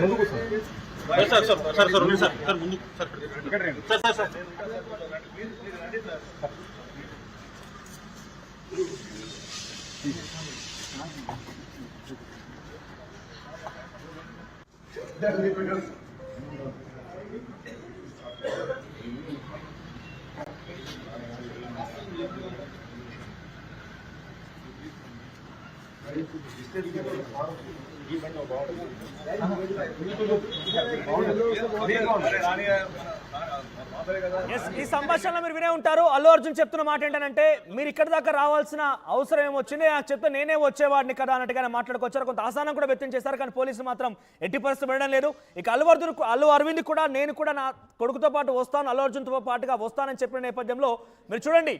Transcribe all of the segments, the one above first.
ముందుకు sir sir sir sir sir sir ముందు sir sir sir sir ఈ సంభాషణలో మీరు వినే ఉంటారు. అల్లు అర్జున్ చెప్తున్న మాట ఏంటంటే, మీరు ఇక్కడ దాకా రావాల్సిన అవసరం ఏమొచ్చింది, నాకు చెప్తే నేనే వచ్చేవాడిని కదా అన్నట్టుగానే మాట్లాడుకొచ్చారు. కొంత అసహనం కూడా వ్యక్తం చేశారు. కానీ పోలీసులు మాత్రం ఎట్టి పరిస్థితి వినడం లేదు. ఇక అల్లు అరవింద్ కూడా నేను కూడా నా కొడుకుతో పాటు వస్తాను, అల్లు అర్జున్తో పాటుగా వస్తానని చెప్పిన నేపథ్యంలో మీరు చూడండి,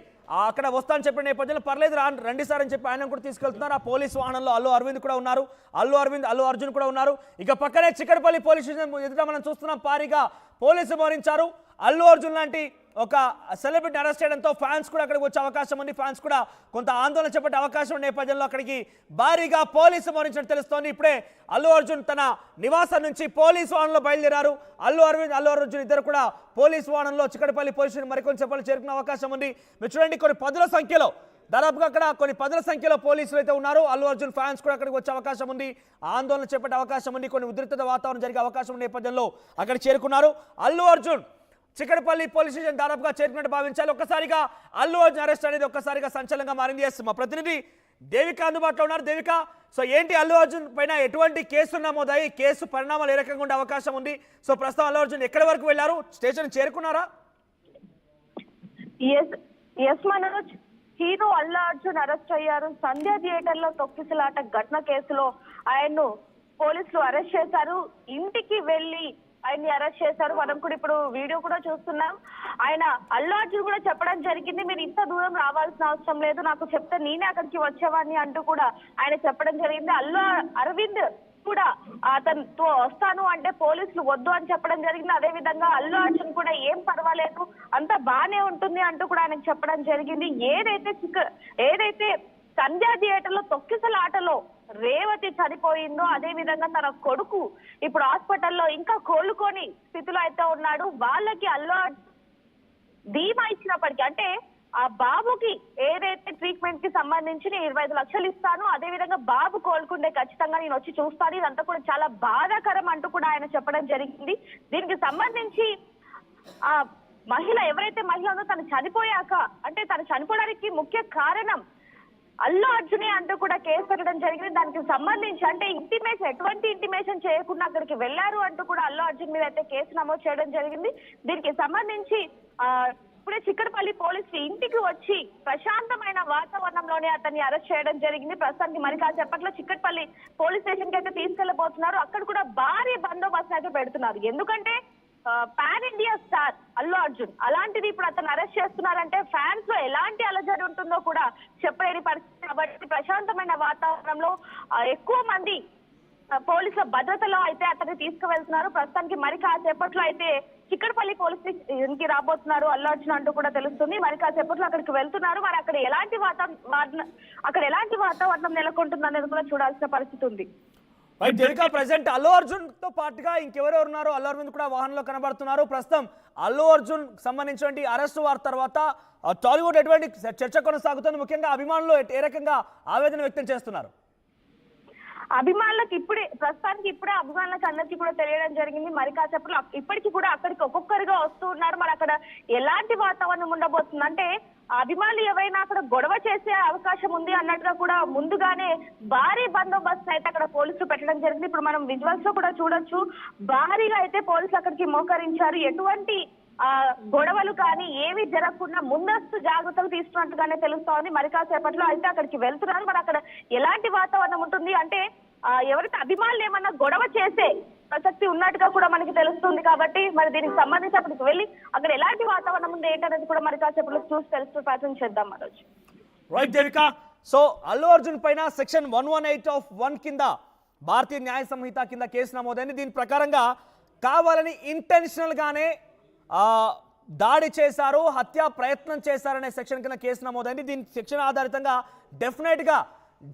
అక్కడ వస్తానని చెప్పిన నేపథ్యంలో పర్లేదు రండి సార్ అని చెప్పి ఆయన కూడా తీసుకెళ్తున్నారు. ఆ పోలీసు వాహనంలో అల్లు అరవింద్ కూడా ఉన్నారు, అల్లు అర్జున్ కూడా ఉన్నారు. ఇక పక్కనే చిక్కడపల్లి పోలీస్ స్టేషన్ ఎదుట మనం చూస్తున్నాం, భారీగా పోలీసులు మోహరించారు. అల్లు అర్జున్ లాంటి ఒక సెలబ్రిటీ అరెస్ట్ చేయడంతో ఫ్యాన్స్ కూడా అక్కడికి వచ్చే అవకాశం ఉంది. ఫ్యాన్స్ కూడా కొంత ఆందోళన చేపట్టే అవకాశం ఉన్న నేపథ్యంలో అక్కడికి భారీగా పోలీసు మోహరించినట్టు తెలుస్తోంది. ఇప్పుడే అల్లు అర్జున్ తన నివాసం నుంచి పోలీసు వాహనంలో బయలుదేరారు. అల్లు అర్జున్ ఇద్దరు కూడా పోలీసు వాహనంలో చిక్కడపల్లి పోలీస్ స్టేషన్ మరికొన్ని చెప్పలు చేరుకునే అవకాశం ఉంది. మీరు చూడండి, కొన్ని పదుల సంఖ్యలో, దాదాపుగా అక్కడ కొన్ని పదుల సంఖ్యలో పోలీసులు అయితే ఉన్నారు. అల్లు అర్జున్ ఫ్యాన్స్ కూడా అక్కడికి వచ్చే అవకాశం ఉంది. ఆందోళన చేపట్టే అవకాశం ఉంది. కొన్ని ఉద్రిక్తత వాతావరణం జరిగే అవకాశం ఉన్న నేపథ్యంలో అక్కడ చేరుకున్నారు. అల్లు అర్జున్ చిక్కడపల్లి పోలీస్ స్టేషన్ దాదాపుగా చేరుకున్నట్టు భావించాలి. ఒక్కసారిగా అల్లు అర్జున్ అరెస్ట్ అనేది ఒక్కసారిగా సంచలనంగా మారింది. మా ప్రతినిధి దేవిక అందుబాటులో ఉన్నారు. దేవిక, సో ఏంటి అల్లు అర్జున్ పైన ఎటువంటి కేసులు నమోదాయి, కేసు పరిణామాలు ఏ రకంగా ఉండే అవకాశం ఉంది? సో ప్రస్తుతం అల్లు అర్జున్ ఎక్కడి వరకు వెళ్లారు, స్టేషన్ చేరుకున్నారా? మనోజ్, హీరో అల్లు అర్జున్ అరెస్ట్ అయ్యారు. సంధ్య థియేటర్ లో తొక్కిసలాట ఘటన కేసులో ఆయన్ను పోలీసులు అరెస్ట్ చేశారు. ఇంటికి వెళ్లి ఆయన్ని అరెస్ట్ చేశారు. మనం కూడా ఇప్పుడు వీడియో కూడా చూస్తున్నాం. ఆయన అల్లు అర్జున్ కూడా చెప్పడం జరిగింది, మీరు ఇంత దూరం రావాల్సిన అవసరం లేదు, నాకు చెప్తే నేనే అక్కడికి వచ్చేవాడిని అంటూ కూడా ఆయన చెప్పడం జరిగింది. అల్లు అరవింద్ కూడా అతనితో వస్తాను అంటే పోలీసులు వద్దు అని చెప్పడం జరిగింది. అదే విధంగా అల్లు అర్జున్ కూడా ఏం పర్వాలేదు, అంతా బానే ఉంటుంది అంటూ కూడా ఆయనకు చెప్పడం జరిగింది. ఏదైతే సంధ్యా థియేటర్ లో తొక్కిసలాటలో రేవతి చనిపోయిందో, అదే విధంగా తన కొడుకు ఇప్పుడు హాస్పిటల్లో ఇంకా కోలుకొని స్థితిలో అయితే ఉన్నాడు. వాళ్ళకి అల్లు ధీమా ఇచ్చినప్పటికీ, అంటే ఆ బాబుకి ఏదైతే ట్రీట్మెంట్ కి సంబంధించి 25 లక్షలు ఇస్తాను, అదే విధంగా బాబు కోలుకుంటే ఖచ్చితంగా నేను వచ్చి చూస్తాను, ఇదంతా కూడా చాలా బాధాకరం అంటూ కూడా ఆయన చెప్పడం జరిగింది. దీనికి సంబంధించి ఆ మహిళ ఎవరైతే మహిళ ఉందో తను చనిపోయాక, అంటే తను చనిపోవడానికి ముఖ్య కారణం అల్లు అర్జునే అంటూ కూడా కేసు పెట్టడం జరిగింది. దానికి సంబంధించి అంటే ఎటువంటి ఇంటిమేషన్ చేయకుండా అక్కడికి వెళ్లారు అంటూ కూడా అల్లు అర్జున్ మీద అయితే కేసు నమోదు చేయడం జరిగింది. దీనికి సంబంధించి ఇప్పుడే చిక్కడపల్లి పోలీసులు ఇంటికి వచ్చి ప్రశాంతమైన వాతావరణంలోనే అతన్ని అరెస్ట్ చేయడం జరిగింది. ప్రస్తుతానికి మరి కాసేపట్లో చిక్కడపల్లి పోలీస్ స్టేషన్ కి అయితే తీసుకెళ్లబోతున్నారు. అక్కడ కూడా భారీ బందోబస్తు అయితే పెడుతున్నారు. ఎందుకంటే pan India star Allu Arjun, అలాంటిది ఇప్పుడు అతను అరెస్ట్ చేస్తున్నారంటే ఫ్యాన్స్ లో ఎలాంటి అలజడి ఉంటుందో కూడా చెప్పలేని పరిస్థితి. కాబట్టి ప్రశాంతమైన వాతావరణంలో ఎక్కువ మంది పోలీసుల భద్రతలో అయితే అతన్ని తీసుకువెళ్తున్నారు. ప్రస్తుతానికి మరి కాసేపట్లో అయితే చిక్కడపల్లి పోలీస్ స్టేషన్ కి రాబోతున్నారు అల్లు అర్జున్ అంటూ కూడా తెలుస్తుంది. మరి కాసేపట్లో అక్కడికి వెళ్తున్నారు. మరి అక్కడ ఎలాంటి వాతావరణం నెలకొంటుంది అనేది కూడా చూడాల్సిన పరిస్థితి ఉంది. ప్రెసెంట్ అల్లు అర్జున్ తో పాటుగా ఇంకెవరెవరు ఉన్నారు? అల్లు అరవింద్ కూడా వాహనంలో కనబడుతున్నారు. ప్రస్తుతం అల్లు అర్జున్ సంబంధించిన అరెస్ట్ వారి తర్వాత టాలీవుడ్ ఎటువంటి చర్చ కొనసాగుతుంది? ముఖ్యంగా అభిమానులు ఏ రకంగా ఆవేదన వ్యక్తం చేస్తున్నారు? అభిమానులకు ప్రస్తుతానికి ఇప్పుడే అభిమానులకు అందరికీ కూడా తెలియడం జరిగింది. మరి కాసేపట్లో ఇప్పటికీ కూడా అక్కడికి ఒక్కొక్కరిగా వస్తూ ఉన్నారు. మరి అక్కడ ఎలాంటి వాతావరణం ఉండబోతుంది అంటే, అభిమానులు ఎవరైనా అక్కడ గొడవ చేసే అవకాశం ఉంది అన్నట్టుగా కూడా ముందుగానే భారీ బందోబస్తు అయితే అక్కడ పోలీసులు పెట్టడం జరిగింది. ఇప్పుడు మనం విజువల్స్ లో కూడా చూడొచ్చు, భారీగా అయితే పోలీసులు అక్కడికి మోకరించారు. ఎటువంటి గొడవలు కానీ ఏవి జరగకుండా ముందస్తు జాగ్రత్తలు తీసుకున్నట్టుగానే తెలుస్తోంది. మరి కాసేపట్లో అయితే అక్కడికి వెళ్తున్నారు. మరి అక్కడ ఎలాంటి వాతావరణం ఉంటుంది అంటే, ఎవరైతే అభిమానులు ఏమన్నా గొడవ చేసే ప్రసక్తి ఉన్నట్టుగా కూడా మనకి తెలుస్తుంది. కాబట్టి మరి దీనికి సంబంధించి అక్కడికి వెళ్ళి అక్కడ ఎలాంటి వాతావరణం ఉంది ఏంటనేది కూడా మరి కాసేపు చూసి తెలుసుకునే ప్రయత్నం చేద్దాం మనోజ్. రైట్ దేవిక, సో అల్లు అర్జున్ పైన సెక్షన్ 118(1) కింద భారతీయ న్యాయ సంహిత కింద కేసు నమోదైంది. దీని ప్రకారంగా కావాలని ఇంటెన్షనల్ గానే దాడి చేశారు, హత్యా ప్రయత్నం చేశారనే సెక్షన్ కింద కేసు నమోదైంది. దీని సెక్షన్ ఆధారితంగా డెఫినెట్ గా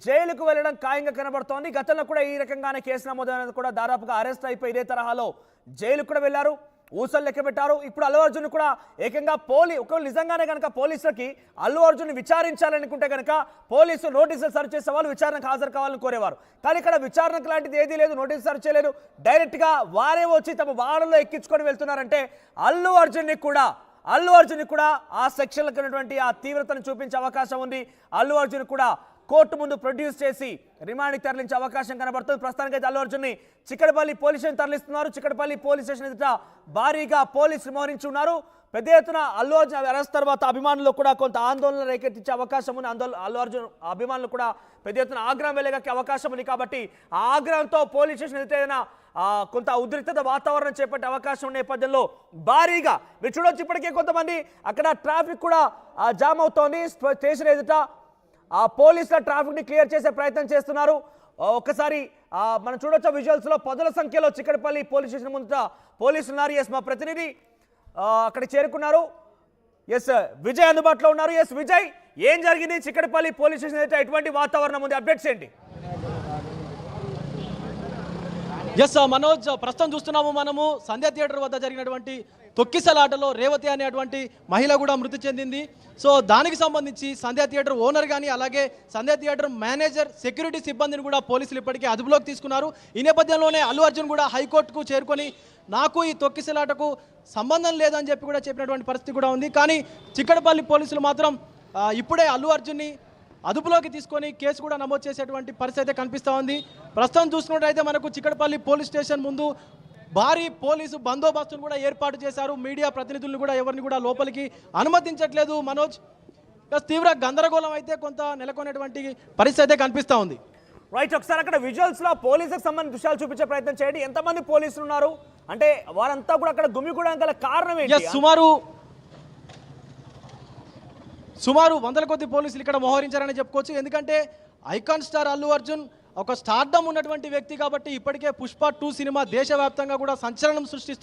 జైలుకు వెళ్ళడం ఖాయంగా కనబడుతోంది. గతంలో కూడా ఈ రకంగానే కేసు నమోదైనది కూడా దాదాపుగా అరెస్ట్ అయిపోయి ఇదే తరహాలో జైలుకు కూడా వెళ్ళారు, ఊసలు లెక్క పెట్టారు. ఇప్పుడు అల్లు అర్జున్ కూడా ఏకంగా ఒకవేళ నిజంగానే కనుక పోలీసులకి అల్లు అర్జున్ విచారించాలనుకుంటే కనుక పోలీసులు నోటీసులు సర్చ్ చేసే వాళ్ళు విచారణకు హాజరు కావాలని కోరేవారు. కానీ ఇక్కడ విచారణకు లాంటిది ఏదీ లేదు, నోటీసు సర్చ్ చేయలేదు, డైరెక్ట్ గా వారే వచ్చి తమ వాహనంలో ఎక్కించుకొని వెళ్తున్నారంటే అల్లు అర్జున్ కూడా ఆ సెక్షన్లకు ఉన్నటువంటి ఆ తీవ్రతను చూపించే అవకాశం ఉంది. అల్లు అర్జున్ కూడా కోర్టు ముందు ప్రొడ్యూస్ చేసి రిమాండ్కి తరలించే అవకాశం కనబడుతుంది. ప్రస్తుతానికైతే అల్లు అర్జున్ని చిక్కడపల్లి పోలీస్ స్టేషన్ తరలిస్తున్నారు. చిక్కడపల్లి పోలీస్ స్టేషన్ ఎదుట భారీగా పోలీసులు మోహరించి ఉన్నారు. పెద్ద ఎత్తున అల్లు అర్జున్ అరెస్ట్ తర్వాత అభిమానులు కూడా కొంత ఆందోళన రేకెత్తించే అవకాశం ఉంది. అల్లు అర్జున్ అభిమానులు కూడా పెద్ద ఎత్తున ఆగ్రహం వెళ్ళగక్కే అవకాశం ఉంది. కాబట్టి ఆ ఆగ్రహంతో పోలీస్ స్టేషన్ ఎదుట ఏదైనా కొంత ఉద్రిక్తత వాతావరణం చేపట్టే అవకాశం ఉన్న నేపథ్యంలో భారీగా మీరు చూడొచ్చు, ఇప్పటికే కొంతమంది అక్కడ ట్రాఫిక్ కూడా జామ్ అవుతోంది. స్టేషన్ ఎదుట ఆ పోలీసుల ట్రాఫిక్ ని క్లియర్ చేసే ప్రయత్నం చేస్తున్నారు. ఒక్కసారి మనం చూడొచ్చు విజువల్స్ లో పదుల సంఖ్యలో చిక్కడపల్లి పోలీస్ స్టేషన్ ముందు పోలీసులు ఉన్నారు. ఎస్, మా ప్రతినిధి అక్కడ చేరుకున్నారు. ఎస్ విజయ్ అందుబాటులో ఉన్నారు. ఎస్ విజయ్, ఏం జరిగింది చిక్కడపల్లి పోలీస్ స్టేషన్ అయితే ఎటువంటి వాతావరణం ఉంది, అప్డేట్స్ ఏంటి? ఎస్ మనోజ్, ప్రస్తుతం చూస్తున్నాము మనము సంధ్య థియేటర్ వద్ద జరిగినటువంటి తొక్కిసలాటలో రేవతి అనేటువంటి మహిళ కూడా మృతి చెందింది. సో దానికి సంబంధించి సంధ్య థియేటర్ ఓనర్ కానీ అలాగే సంధ్య థియేటర్ మేనేజర్, సెక్యూరిటీ సిబ్బందిని కూడా పోలీసులు ఇప్పటికే అదుపులోకి తీసుకున్నారు. ఈ నేపథ్యంలోనే అల్లు అర్జున్ కూడా హైకోర్టుకు చేరుకొని నాకు ఈ తొక్కిసలాటకు సంబంధం లేదని చెప్పి కూడా చెప్పినటువంటి పరిస్థితి కూడా ఉంది. కానీ చిక్కడపల్లి పోలీసులు మాత్రం ఇప్పుడే అల్లు అర్జున్ని అదుపులోకి తీసుకొని కేసు కూడా నమోదు చేసేటువంటి పరిస్థితి అయితే కనిపిస్తూ ఉంది. ప్రస్తుతం చూసుకున్నట్టయితే మనకు చిక్కడపల్లి పోలీస్ స్టేషన్ ముందు భారీ పోలీసు బందోబస్తును కూడా ఏర్పాటు చేశారు. మీడియా ప్రతినిధులను కూడా ఎవరిని కూడా లోపలికి అనుమతించట్లేదు. మనోజ్, తీవ్ర గందరగోళం అయితే కొంత నెలకొనేటువంటి పరిస్థితి అయితే కనిపిస్తూ ఉంది. రైట్, ఒకసారి అక్కడ విజువల్స్ లో పోలీసులకు సంబంధించిన దృశ్యాలు చూపించే ప్రయత్నం చేయండి. ఎంతమంది పోలీసులు ఉన్నారు, అంటే వారంతా కూడా అక్కడ గుమిగూడడం గల కారణం ఏంటి? సుమారు వందల కొద్ది పోలీసులు ఇక్కడ మోహరించారని చెప్పుకోవచ్చు. ఎందుకంటే ఐకాన్ స్టార్ అల్లు అర్జున్ ఒక స్టార్డమ్ ఉన్నటువంటి వ్యక్తి కాబట్టి ఇప్పటికే పుష్ప 2 సినిమా దేశవ్యాప్తంగా కూడా సంచలనం సృష్టిస్తుంది.